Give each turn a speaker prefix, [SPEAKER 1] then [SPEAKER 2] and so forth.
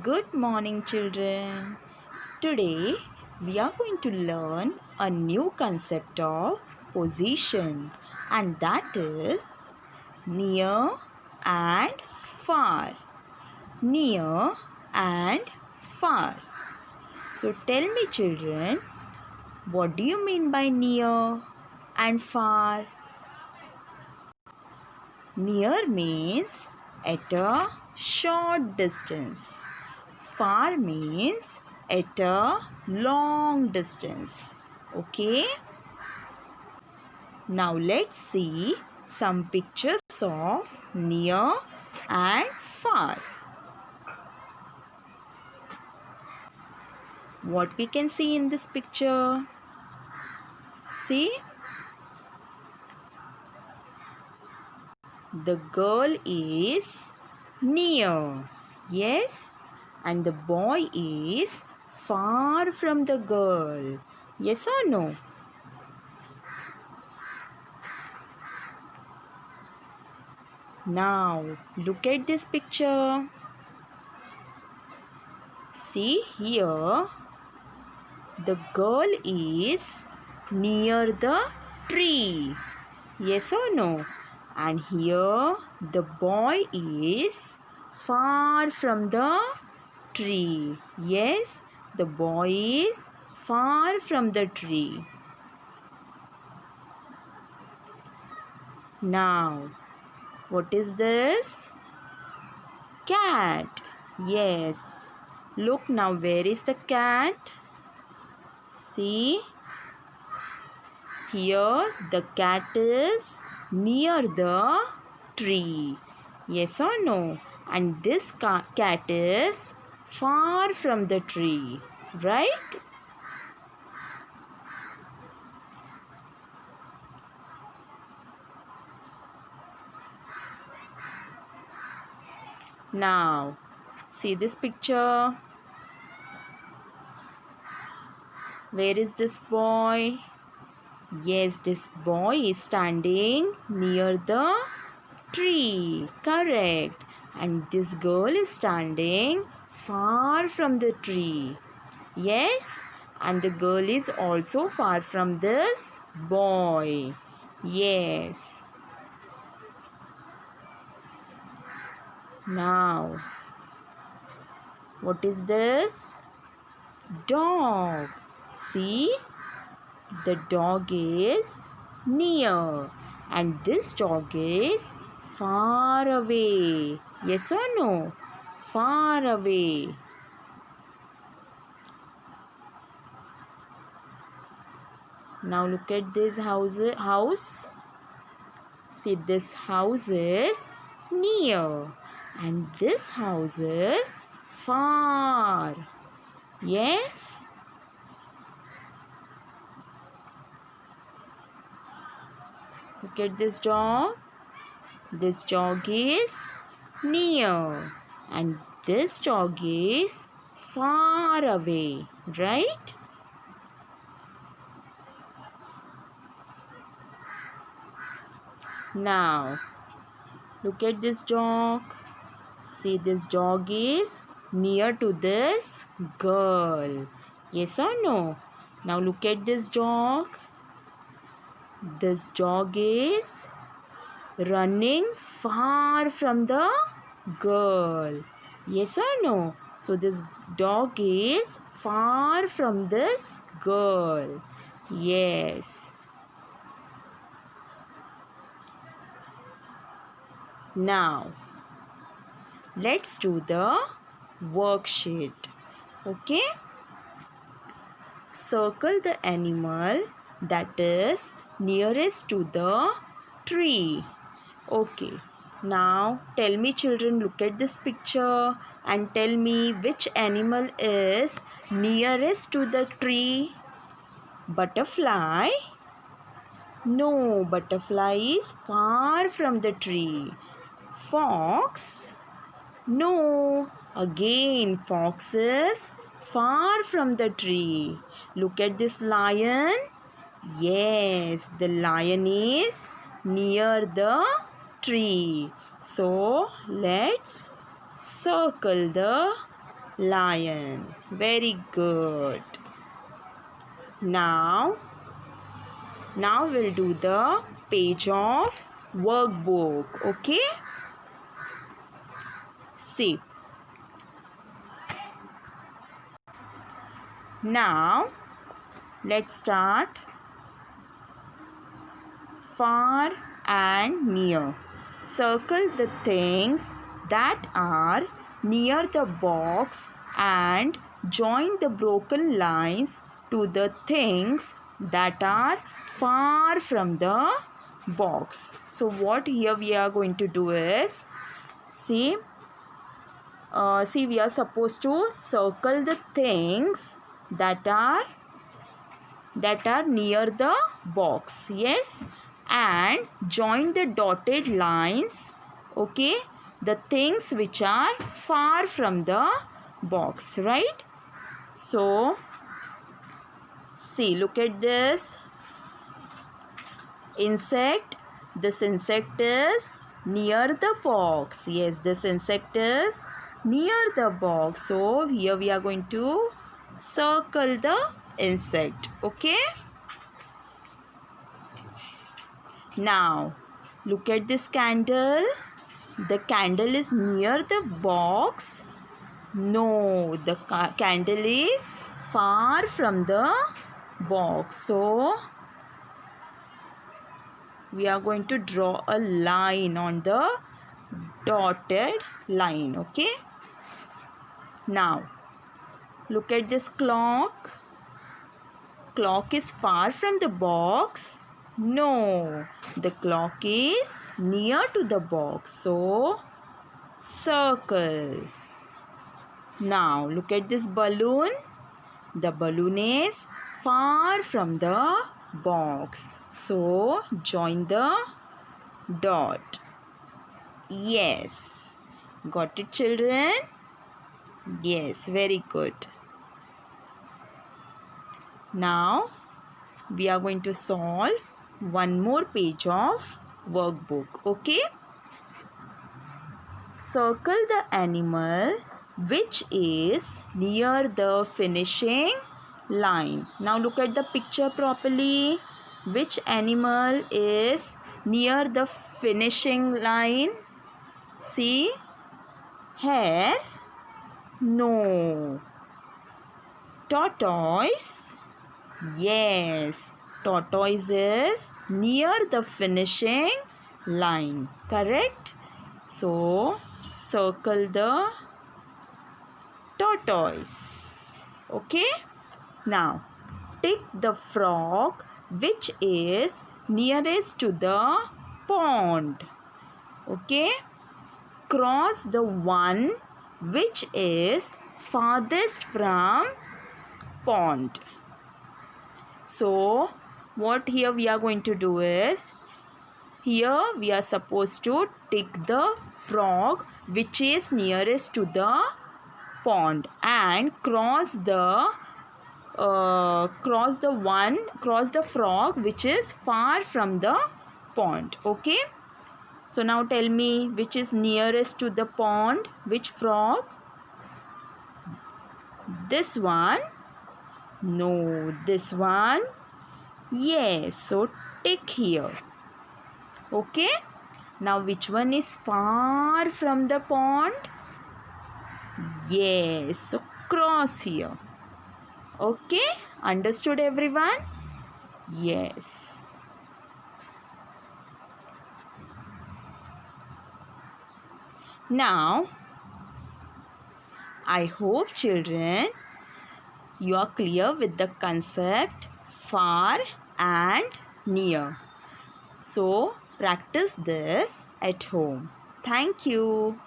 [SPEAKER 1] Good morning, children. Today we are going to learn a new concept of position, and that is near and far. Near and far. So tell me, children, what do you mean by near and far? Near means at a short distance. Far means at a long distance. Okay? Now let's see some pictures of near and far. What we can see in this picture? See? The girl is near. Yes? And the boy is far from the girl. Yes or no? Now, look at this picture. See here, the girl is near the tree. Yes or no? And here, the boy is far from the tree. Yes, the boy is far from the tree. Now, what is this? Cat. Yes. Look now, where is the cat? See? Here the cat is near the tree. Yes or no? And this cat is far from the tree. Right? Now, see this picture. Where is this boy? Yes, this boy is standing near the tree. Correct. And this girl is standing far from the tree. Yes. And the girl is also far from this boy. Yes. Now, what is this? Dog. See? The dog is near. And this dog is far away. Yes or no? Far away. Now look at this house. See, this house is near. And this house is far. Yes? Look at this dog. This dog is near. And this dog is far away. Right? Now, look at this dog. See, this dog is near to this girl. Yes or no? Now look at this dog. This dog is running far from the girl. Yes or no? So this dog is far from this girl. Yes. Now, let's do the worksheet. Okay? Circle the animal that is nearest to the tree. Okay. Now tell me, children, look at this picture and tell me which animal is nearest to the tree. Butterfly? No, butterfly is far from the tree. Fox? No, again fox is far from the tree. Look at this lion. Yes, the lion is near the tree. So let's circle the Lion. Very good. Now we'll do the page of workbook. Okay? See. Now let's start. Far and near. Circle the things that are near the box and join the broken lines to the things that are far from the box. So what here we are going to do is, see we are supposed to circle the things that are near the box. Yes, and join the dotted lines, okay, the things which are far from the box, right? So see, look at this insect. This insect is near the box. Yes, this insect is near the box. So here we are going to circle the insect. Okay, now look at this candle. The candle is near the box. No, the candle is far from the box. So we are going to draw a line on the dotted line. Okay, now look at this clock. Clock is far from the box. No, the clock is near to the box. So circle. Now look at this balloon. The balloon is far from the box. So join the dot. Yes. Got it, children? Yes, very good. Now we are going to solve one more page of workbook. Okay? Circle the animal which is near the finishing line. Now look at the picture properly. Which animal is near the finishing line? See? Hare? No. Tortoise? Yes. Tortoise is near the finishing line. Correct? So circle the tortoise. Okay? Now tick the frog which is nearest to the pond. Okay? Cross the one which is farthest from pond. So what here we are going to do is, here we are supposed to tick the frog which is nearest to the pond and cross the frog which is far from the pond. Okay, so now tell me which is nearest to the pond. Which frog? This one? No, this one. Yes, so tick here. Okay, now which one is far from the pond? Yes, so cross here. Okay, understood everyone? Yes. Now I hope children you are clear with the concept far and near. So practice this at home. Thank you.